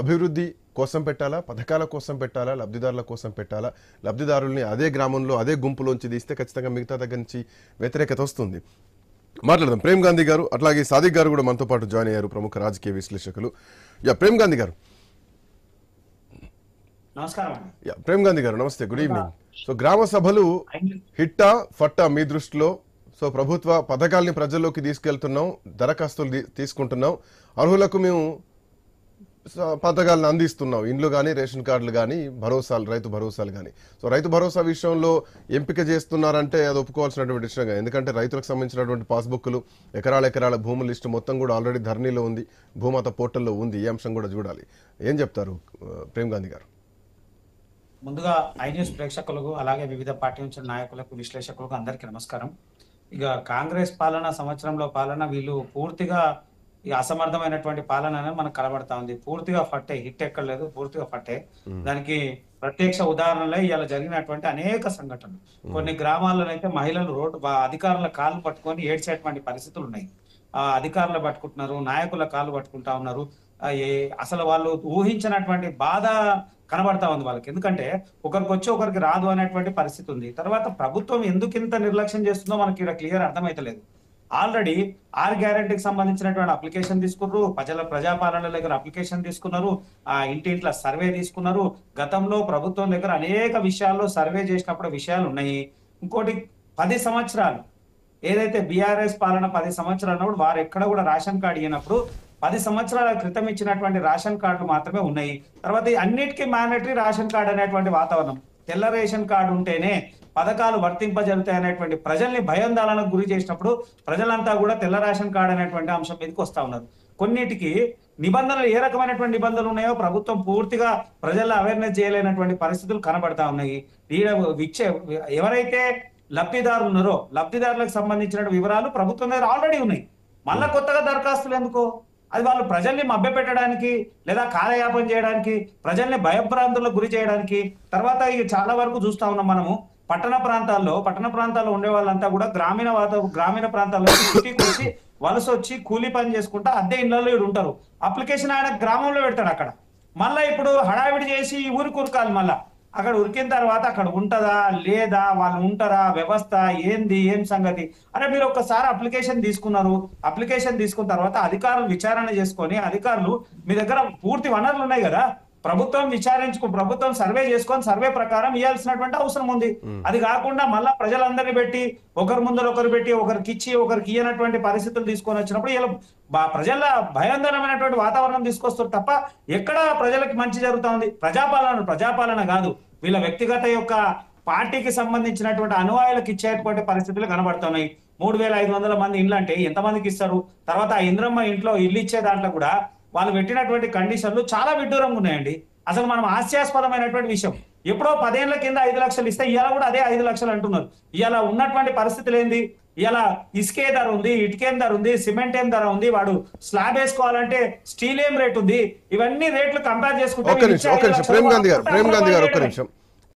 అభివృద్ధి కోసం పెట్టాలా, పథకాల కోసం పెట్టాలా, లబ్ధిదారుల కోసం పెట్టాలా? లబ్ధిదారుల్ని అదే గ్రామంలో అదే గుంపులోంచి తీస్తే ఖచ్చితంగా మిగతా దగ్గర నుంచి వ్యతిరేకత వస్తుంది. మాట్లాడదాం. ప్రేమ్ గాంధీ గారు అట్లాగే సాదిక్ గారు కూడా మనతో పాటు జాయిన్ అయ్యారు, ప్రముఖ రాజకీయ విశ్లేషకులు. ప్రేమ్ గాంధీ గారు నమస్కారం. ప్రేమ్ గాంధీ గారు నమస్తే, గుడ్ ఈవినింగ్. సో గ్రామ సభలు హిట్టా ఫట్టా మీ దృష్టిలో? సో ప్రభుత్వ పథకాల్ని ప్రజల్లోకి తీసుకెళ్తున్నాం, దరఖాస్తులు తీసుకుంటున్నాం, అర్హులకు మేము పథకాలను అందిస్తున్నాం, ఇండ్లు కానీ రేషన్ కార్డులు కానీ భరోసాలు, రైతు భరోసాలు కానీ. సో రైతు భరోసా విషయంలో ఎంపిక చేస్తున్నారంటే అది ఒప్పుకోవాల్సినటువంటి విషయంగా, ఎందుకంటే రైతులకు సంబంధించినటువంటి పాస్బుక్లు, ఎకరాల భూముల లిస్టు మొత్తం కూడా ఆల్రెడీ ధరణిలో ఉంది, భూమాత పోర్టల్లో ఉంది. ఈ అంశం కూడా చూడాలి. ఏం చెప్తారు ప్రేమ్ గాంధీ గారు? ముందుగా ఐ న్యూస్ ప్రేక్షకులకు, అలాగే వివిధ పార్టీ నుంచి నాయకులకు, విశ్లేషకులకు అందరికీ నమస్కారం. ఇక కాంగ్రెస్ సంవత్సరంలో పాలన వీళ్ళు పూర్తిగా ఈ అసమర్థమైనటువంటి పాలన అనేది మనకు కనబడతా ఉంది. పూర్తిగా ఫట్టే, హిట్ ఎక్కర్లేదు, పూర్తిగా ఫట్టే. దానికి ప్రత్యక్ష ఉదాహరణలే ఇలా జరిగినటువంటి అనేక సంఘటనలు. కొన్ని గ్రామాల్లో అయితే మహిళలు అధికారుల కాళ్ళు పట్టుకొని ఏడ్చేటువంటి పరిస్థితులు ఉన్నాయి. ఆ అధికారులు పట్టుకుంటున్నారు, నాయకుల కాళ్ళు పట్టుకుంటా ఉన్నారు. అసలు వాళ్ళు ఊహించినటువంటి బాధ కనబడతా ఉంది వాళ్ళకి. ఎందుకంటే ఒకరికి వచ్చి ఒకరికి రాదు అనేటువంటి పరిస్థితి ఉంది. తర్వాత ప్రభుత్వం ఎందుకు ఇంత నిర్లక్ష్యం చేస్తుందో మనకి ఇక్కడ క్లియర్ అర్థమైతలేదు. ఆల్రెడీ 6 గ్యారెంటీకి సంబంధించినటువంటి అప్లికేషన్ తీసుకున్నారు, ప్రజాపాలన దగ్గర అప్లికేషన్ తీసుకున్నారు, ఆ ఇంటింట్ల సర్వే తీసుకున్నారు. గతంలో ప్రభుత్వం దగ్గర అనేక విషయాల్లో సర్వే చేసినప్పుడు విషయాలు ఉన్నాయి. ఇంకోటి 10 సంవత్సరాలు ఏదైతే బీఆర్ఎస్ పాలన 10 సంవత్సరాలు అన్నప్పుడు వారు ఎక్కడ కూడా రేషన్ కార్డు ఇచ్చినప్పుడు 10 సంవత్సరాల క్రితం ఇచ్చినటువంటి రేషన్ కార్డు మాత్రమే ఉన్నాయి. తర్వాత అన్నిటికీ మ్యాండేటరీ రేషన్ కార్డు అనేటువంటి వాతావరణం, తెల్ల రేషన్ కార్డు ఉంటేనే పథకాలు వర్తింపజరుగుతాయి అనేటువంటి ప్రజల్ని భయాందోళనకు గురి చేసినప్పుడు ప్రజలంతా కూడా తెల్ల రేషన్ కార్డు అనేటువంటి అంశం మీదకి వస్తా ఉన్నారు. కొన్నిటికి నిబంధనలు, ఏ రకమైనటువంటి నిబంధనలు ఉన్నాయో ప్రభుత్వం పూర్తిగా ప్రజల్లో అవేర్నెస్ చేయలేనటువంటి పరిస్థితులు కనబడతా ఉన్నాయి. ఎవరైతే లబ్ధిదారులు ఉన్నారో లబ్ధిదారులకు సంబంధించిన వివరాలు ప్రభుత్వం దగ్గర ఆల్రెడీ ఉన్నాయి. మళ్ళా కొత్తగా దరఖాస్తులు ఎందుకో? అది వాళ్ళు ప్రజల్ని మభ్యపెట్టడానికి, లేదా కాలయాపన చేయడానికి, ప్రజల్ని భయభ్రాంతులకు గురి చేయడానికి. తర్వాత ఇక చాలా వరకు చూస్తా ఉన్నాం మనము, పట్టణ ప్రాంతాల్లో ఉండే వాళ్ళంతా కూడా గ్రామీణ ప్రాంతాల్లో సిటీకి వచ్చి వలస వచ్చి కూలీ పని చేసుకుంటా అద్దె ఇళ్లలో ఉంటారు. అప్లికేషన్ ఆయన గ్రామంలో పెడతాడు. అక్కడ మళ్ళా ఇప్పుడు హడావిడి చేసి ఈ ఊరికి ఉరకాలి. మళ్ళా అక్కడ ఉరికిన తర్వాత అక్కడ ఉంటదా లేదా, వాళ్ళు ఉంటారా, వ్యవస్థ ఏంది, ఏం సంగతి అంటే మీరు ఒక్కసారి అప్లికేషన్ తీసుకున్నారు. అప్లికేషన్ తీసుకున్న తర్వాత అధికారులు విచారణ చేసుకొని, అధికారులు మీ దగ్గర పూర్తి వనరులు ఉన్నాయి కదా, ప్రభుత్వం సర్వే చేసుకొని సర్వే ప్రకారం ఇవ్వాల్సినటువంటి అవసరం ఉంది. అది కాకుండా మళ్ళా ప్రజలందరినీ పెట్టి ఒకరి ముందర ఒకరు పెట్టి ఒకరికి ఇచ్చి ఒకరికి ఇయ్యనటువంటి పరిస్థితులు తీసుకొని వచ్చినప్పుడు ఇలా ప్రజల భయాందోళనమైనటువంటి వాతావరణం తీసుకొస్తారు తప్ప ఎక్కడ ప్రజలకి మంచి జరుగుతా ఉంది? ప్రజాపాలన కాదు, వీళ్ళ వ్యక్తిగత యొక్క పార్టీకి సంబంధించినటువంటి అనుయాయులకు ఇచ్చేటువంటి పరిస్థితులు కనబడుతున్నాయి. 3500 మంది ఇండ్లు అంటే ఎంతమందికి ఇస్తారు? తర్వాత ఆ ఇంద్రమ్మ ఇంట్లో ఇల్లు ఇచ్చే దాంట్లో కూడా వాళ్ళు పెట్టినటువంటి కండిషన్లు చాలా విడ్డూరంగా ఉన్నాయండి. అసలు మనం హాస్యాస్పదమైనటువంటి విషయం. ఎప్పుడో 10 ఏళ్ల కింద 5 లక్షలు ఇస్తే ఇవాళ కూడా అదే 5 లక్షలు అంటున్నారు. ఇవాళ ఉన్నటువంటి పరిస్థితులు ఏంది? ఇవాళ ఇసుకే ధర ఉంది, ఇటుకేం ధర ఉంది, సిమెంట్ ఏం ధర ఉంది, వాడు స్లాబ్ వేసుకోవాలంటే స్టీల్ ఏం రేట్ ఉంది. ఇవన్నీ రేట్లు కంపేర్ చేసుకుంటే ప్రేమ్ గాంధీ గారు ఒక్క నిమిషం.